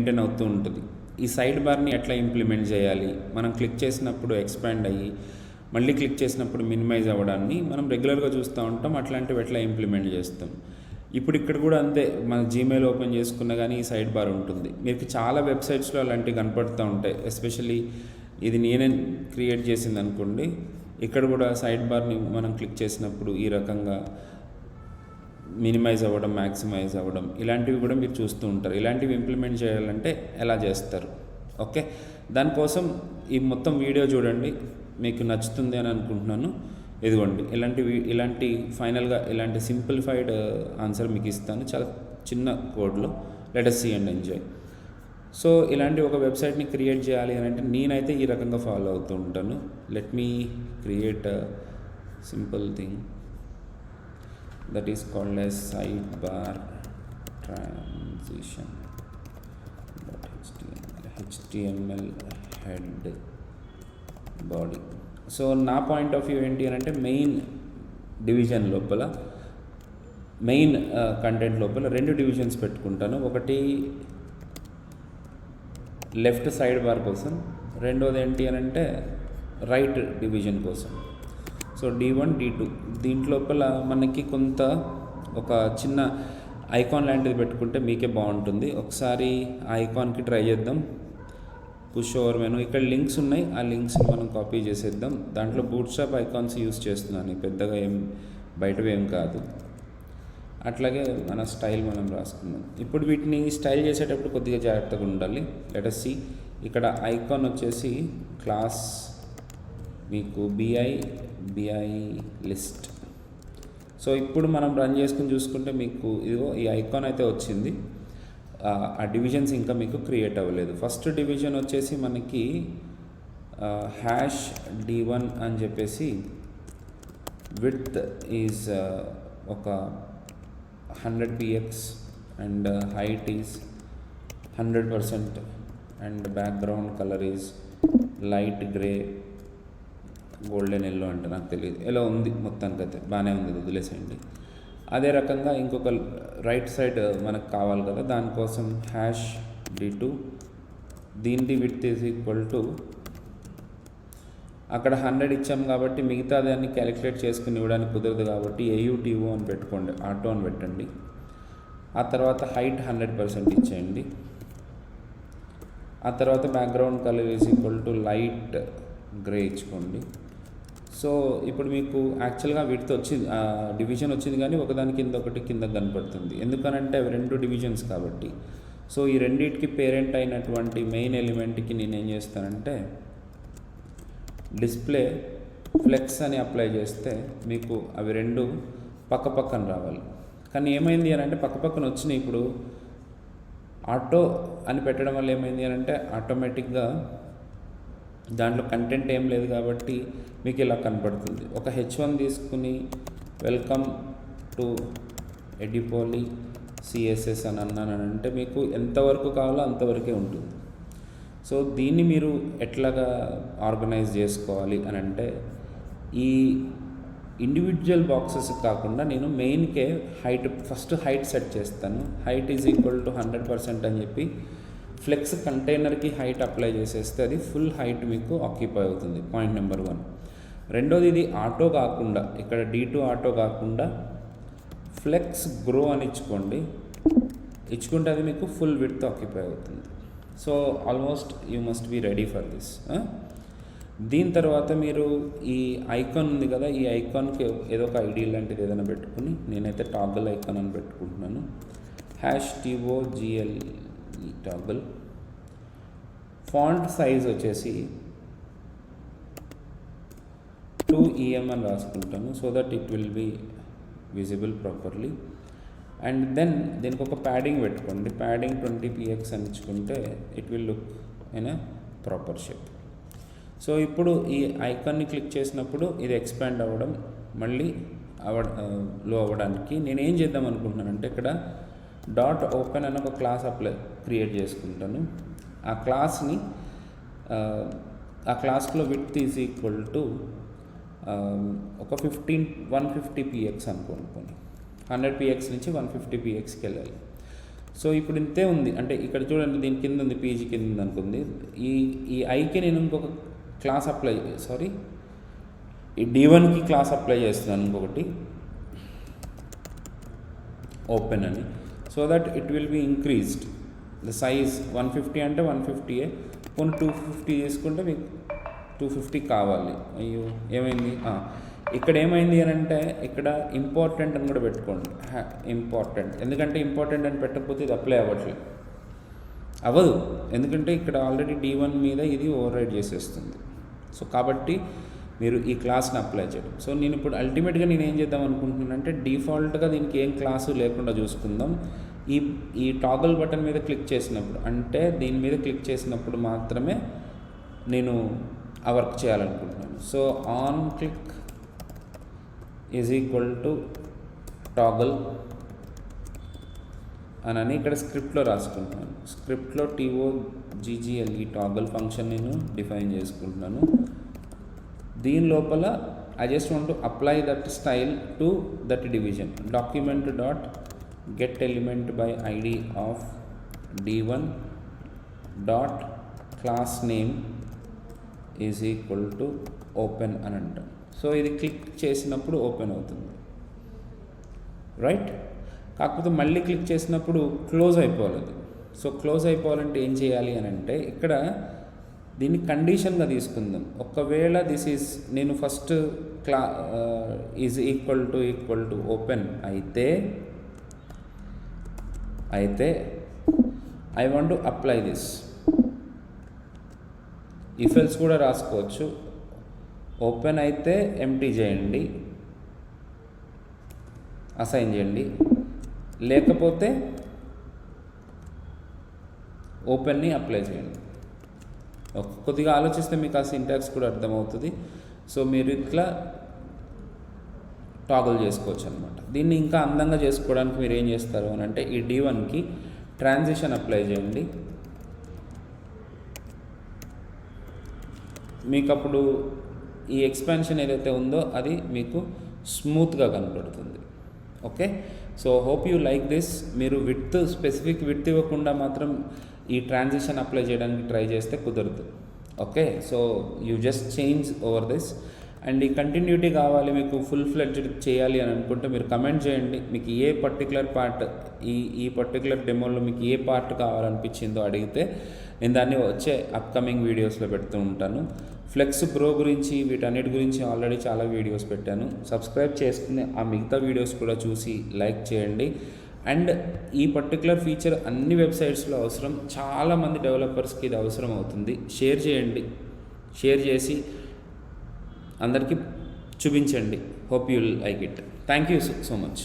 Maintain అవుతూ ఉంటుంది. ఈ సైడ్ బార్ని ఎట్లా ఇంప్లిమెంట్ చేయాలి, మనం క్లిక్ చేసినప్పుడు ఎక్స్పాండ్ అయ్యి మళ్ళీ క్లిక్ చేసినప్పుడు మినిమైజ్ అవ్వడాన్ని మనం రెగ్యులర్గా చూస్తూ ఉంటాం. అట్లాంటివి ఎట్లా ఇంప్లిమెంట్ చేస్తాం. ఇప్పుడు ఇక్కడ కూడా అంతే, మన జీమెయిల్ ఓపెన్ చేసుకున్నా కానీ ఈ సైడ్ బార్ ఉంటుంది. మీకు చాలా వెబ్సైట్స్లో అలాంటివి కనపడుతూ ఉంటాయి. ఎస్పెషల్లీ ఇది నేనే క్రియేట్ చేసింది అనుకోండి, ఇక్కడ కూడా సైడ్ బార్ని మనం క్లిక్ చేసినప్పుడు ఈ రకంగా మినిమైజ్ అవ్వడం, మ్యాక్సిమైజ్ అవ్వడం, ఇలాంటివి కూడా మీరు చూస్తూ ఉంటారు. ఇలాంటివి ఇంప్లిమెంట్ చేయాలంటే ఎలా చేస్తారు? ఓకే, దానికోసం ఈ మొత్తం వీడియో చూడండి, మీకు నచ్చుతుంది అని అనుకుంటున్నాను. ఇదిగోండి, ఇలాంటి ఫైనల్గా ఇలాంటి సింప్లిఫైడ్ ఆన్సర్ మీకు ఇస్తాను, చాలా చిన్న కోడ్లో. Let us see and enjoy. So ఇలాంటి ఒక వెబ్సైట్ని క్రియేట్ చేయాలి అని అంటే నేనైతే ఈ రకంగా ఫాలో అవుతూ ఉంటాను. Let me create a simple thing that is called as sidebar transition html head body. So నా పాయింట్ ఆఫ్ వ్యూ ఏంటి అని అంటే, మెయిన్ డివిజన్ లోపల, మెయిన్ కంటెంట్ లోపల 2 డివిజన్స్ పెట్టుకుంటాను. ఒకటి లెఫ్ట్ సైడ్ బార్ కోసం, రెండోది ఏంటి అని అంటే రైట్ డివిజన్ కోసం. సో D1 D2 దీంట్లోపల మనకి కొంత ఒక చిన్న ఐకాన్ లాంటిది పెట్టుకుంటే మీకే బాగుంటుంది. ఒకసారి ఆ ఐకాన్కి ట్రై చేద్దాం. పుష్ ఓవర్ మెను, ఇక్కడ లింక్స్ ఉన్నాయి, ఆ లింక్స్ని మనం కాపీ చేసేద్దాం. దాంట్లో బూట్స్ట్రాప్ ఐకాన్స్ యూస్ చేస్తున్నాను, పెద్దగా ఏం బయటవి ఏం కాదు. అట్లాగే మన స్టైల్ మనం రాసుకుందాం. ఇప్పుడు వీటిని స్టైల్ చేసేటప్పుడు కొద్దిగా జాగ్రత్తగా ఉండాలి. Let us see. ఇక్కడ ఐకాన్ వచ్చేసి క్లాస్ మీకు BI లిస్ట్. సో ఇప్పుడు మనం రన్ చేసుకుని చూసుకుంటే మీకు ఇదిగో ఈ ఐకాన్ అయితే వచ్చింది. ఆ డివిజన్స్ ఇంకా మీకు క్రియేట్ అవ్వలేదు. ఫస్ట్ డివిజన్ వచ్చేసి మనకి #D1 అని చెప్పేసి విడ్త్ ఈజ్ ఒక 100 px and height is 100% and background colour is light grey, golden yellow అంటే నాకు తెలియదు, ఎలా ఉంది, మొత్తానికి అయితే బాగానే ఉంది, వదిలేసేయండి. అదే రకంగా ఇంకొక రైట్ సైడ్ మనకు కావాలి కదా, దానికోసం #D2 దీని విడ్త్ ఈజ్ ఈక్వల్ టు, అక్కడ 100 ఇచ్చాం కాబట్టి మిగతా దాన్ని క్యాలిక్యులేట్ చేసుకుని ఇవ్వడానికి కుదరదు కాబట్టి AUTO అని పెట్టుకోండి, ఆటో అని పెట్టండి. ఆ తర్వాత హైట్ 100% ఇచ్చేయండి. ఆ తర్వాత background colour is equal to light grey ఇచ్చుకోండి. సో ఇప్పుడు మీకు యాక్చువల్గా విడ్త్ వచ్చింది, డివిజన్ వచ్చింది, కానీ ఒకదాని కింద ఒకటి కింద కనపడుతుంది. ఎందుకనంటే అవి 2 డివిజన్స్ కాబట్టి. సో ఈ రెండింటికి పేరెంట్ అయినటువంటి మెయిన్ ఎలిమెంట్కి నేను ఏం చేస్తానంటే డిస్ప్లే ఫ్లెక్స్ అని అప్లై చేస్తే మీకు అవి 2 పక్క పక్కన రావాలి. కానీ ఏమైంది అని అంటే పక్కన వచ్చినాయి. ఇప్పుడు ఆటో అని పెట్టడం వల్ల ఏమైంది అని అంటే ఆటోమేటిక్గా దాంట్లో కంటెంట్ ఏం లేదు కాబట్టి మీకు ఇలా కనపడుతుంది. ఒక H1 తీసుకుని వెల్కమ్ టు ఎడిపోలి CSS అని అన్నానంటే మీకు ఎంతవరకు కావాలో అంతవరకే ఉంటుంది. సో దీన్ని మీరు ఎట్లాగా ఆర్గనైజ్ చేసుకోవాలి అని అంటే, ఈ ఇండివిజువల్ బాక్సెస్ కాకుండా నేను మెయిన్కే ఫస్ట్ హైట్ సెట్ చేస్తాను. హైట్ ఈజ్ ఈక్వల్ టు 100% అని చెప్పి ఫ్లెక్స్ కంటైనర్కి హైట్ అప్లై చేసేస్తే అది ఫుల్ హైట్ మీకు ఆక్యుపై అవుతుంది. Point number 1. రెండోది, ఇది ఆటో కాకుండా, ఇక్కడ D2 ఆటో కాకుండా ఫ్లెక్స్ గ్రో అని ఇచ్చుకుంటే అది మీకు ఫుల్ విడ్త్ ఆక్యుపై అవుతుంది. So almost you must be ready for this. దీని తర్వాత మీరు ఈ ఐకాన్ ఉంది కదా, ఈ ఐకాన్కి ఏదో ఒక ఐడి లాంటిది ఏదైనా పెట్టుకుని, నేనైతే టాగల్ ఐకాన్ అని పెట్టుకుంటున్నాను. #TOGL toggle. ఫాంట్ సైజ్ వచ్చేసి 2em అని రాసుకుంటాను, so that it will be visible properly. And then దీనికి ఒక ప్యాడింగ్ పెట్టుకోండి. ప్యాడింగ్ 20 px అని ఇచ్చుకుంటే it will look in a proper shape. So ఇప్పుడు ఈ ఐకాన్ని క్లిక్ చేసినప్పుడు ఇది ఎక్స్పాండ్ అవ్వడం, మళ్ళీ లో అవ్వడానికి నేనేం చేద్దాం అనుకుంటున్నానంటే, ఇక్కడ .open అని ఒక క్లాస్ క్రియేట్ చేసుకుంటాను. ఆ క్లాస్లో విడ్త్ ఈజ్ ఈక్వల్ టు ఒక 150 px అనుకోండి. 100 px నుంచి 150 pxకి వెళ్ళాలి. సో ఇప్పుడు ఇంతే ఉంది, అంటే ఇక్కడ చూడండి దీని కింద ఉంది, పీజీ కింద ఉంది అనుకుంది. ఈ ఐకి నేను ఇంకొక క్లాస్ అప్లై ఈ D1కి క్లాస్ అప్లై చేస్తున్నాను ఇంకొకటి ఓపెన్ అని, so that it will be increased the size. 150 అంటే 150, కొన్ని 250 తీసుకుంటే మీకు 250 కావాలి. అయ్యో ఏమైంది, ఇక్కడ ఏమైంది అని అంటే ఇక్కడ ఇంపార్టెంట్ అని కూడా పెట్టుకోండి, ఇంపార్టెంట్. ఎందుకంటే ఇంపార్టెంట్ అని పెట్టకపోతే ఇది అప్లై అవ్వదు, ఎందుకంటే ఇక్కడ ఆల్రెడీ D1 మీద ఇది ఓవర్ రైడ్ చేసేస్తుంది. సో కాబట్టి మీరు ఈ క్లాస్ని అప్లై చేయడం. సో నేను ఇప్పుడు అల్టిమేట్గా నేను ఏం చేద్దాం అనుకుంటున్నానంటే డిఫాల్ట్గా దీనికి ఏం క్లాసు లేకుండా చూసుకుందాం. ఈ టాగల్ బటన్ మీద క్లిక్ చేసినప్పుడు, అంటే దీని మీద క్లిక్ చేసినప్పుడు మాత్రమే నేను ఆ వర్క్ చేయాలనుకుంటున్నాను. So on click is equal to toggle అని ఇక్కడ స్క్రిప్ట్లో రాసుకుంటున్నాను. స్క్రిప్ట్లో TOGGLE టాగల్ ఫంక్షన్ నేను డిఫైన్ చేసుకుంటున్నాను. దీని లోపల I just want to apply that style to that division. Document dot get element by ID of D1 dot class name is equal to open అని అంటాం. సో ఇది క్లిక్ చేసినప్పుడు open అవుతుంది, right. కాకపోతే మళ్ళీ క్లిక్ చేసినప్పుడు క్లోజ్ అయిపోవాలి అది. సో క్లోజ్ అయిపోవాలంటే ఏం చేయాలి అని అంటే ఇక్కడ దీన్ని కండిషన్గా తీసుకుందాం. ఒకవేళ దిస్ ఈజ్ నేను first is equal to open అయితే I want to apply this. If else కూడా రాసుకోవచ్చు. ఓపెన్ అయితే ఎంటీ చేయండి, అసైన్ చేయండి, లేకపోతే ఓపెన్ని అప్లై చేయండి. కొద్దిగా ఆలోచిస్తే మీకు ఆ సింటాక్స్ కూడా అర్థమవుతుంది. సో మీరు ఇట్లా టాగల్ చేసుకోవచ్చు అనమాట. దీన్ని ఇంకా అందంగా చేసుకోవడానికి మీరు ఏం చేస్తారు అని అంటే ఈ D1కి ట్రాన్సిషన్ అప్లై చేయండి. మీకు అప్పుడు ఈ ఎక్స్పాన్షన్ ఏదైతే ఉందో అది మీకు స్మూత్గా కనపడుతుంది. Okay, so hope you like this. మీరు స్పెసిఫిక్ విడ్త్ ఇవ్వకుండా మాత్రం ఈ ట్రాన్సిషన్ అప్లై చేయడానికి ట్రై చేస్తే కుదరదు. Okay, so you just change over this. And ఈ కంటిన్యూటీ కావాలి మీకు, ఫుల్ ఫ్లెడ్జ్డ్ చేయాలి అని అనుకుంటే మీరు కమెంట్ చేయండి. మీకు ఏ పర్టికులర్ పార్ట్ ఈ పర్టికులర్ డెమోలో మీకు ఏ పార్ట్ కావాలనిపించిందో అడిగితే నేను దాన్ని వచ్చే అప్కమింగ్ వీడియోస్లో పెడుతూ ఉంటాను. ఫ్లెక్స్ ప్రో గురించి వీటన్నిటి గురించి ఆల్రెడీ చాలా వీడియోస్ పెట్టాను. సబ్స్క్రైబ్ చేసుకుని ఆ మిగతా వీడియోస్ కూడా చూసి లైక్ చేయండి. అండ్ ఈ పర్టికులర్ ఫీచర్ అన్ని వెబ్సైట్స్లో అవసరం, చాలామంది డెవలపర్స్కి ఇది అవసరం అవుతుంది. షేర్ చేయండి, షేర్ చేసి అందరికీ చూపించండి. Hope you will like it. Thank you so much.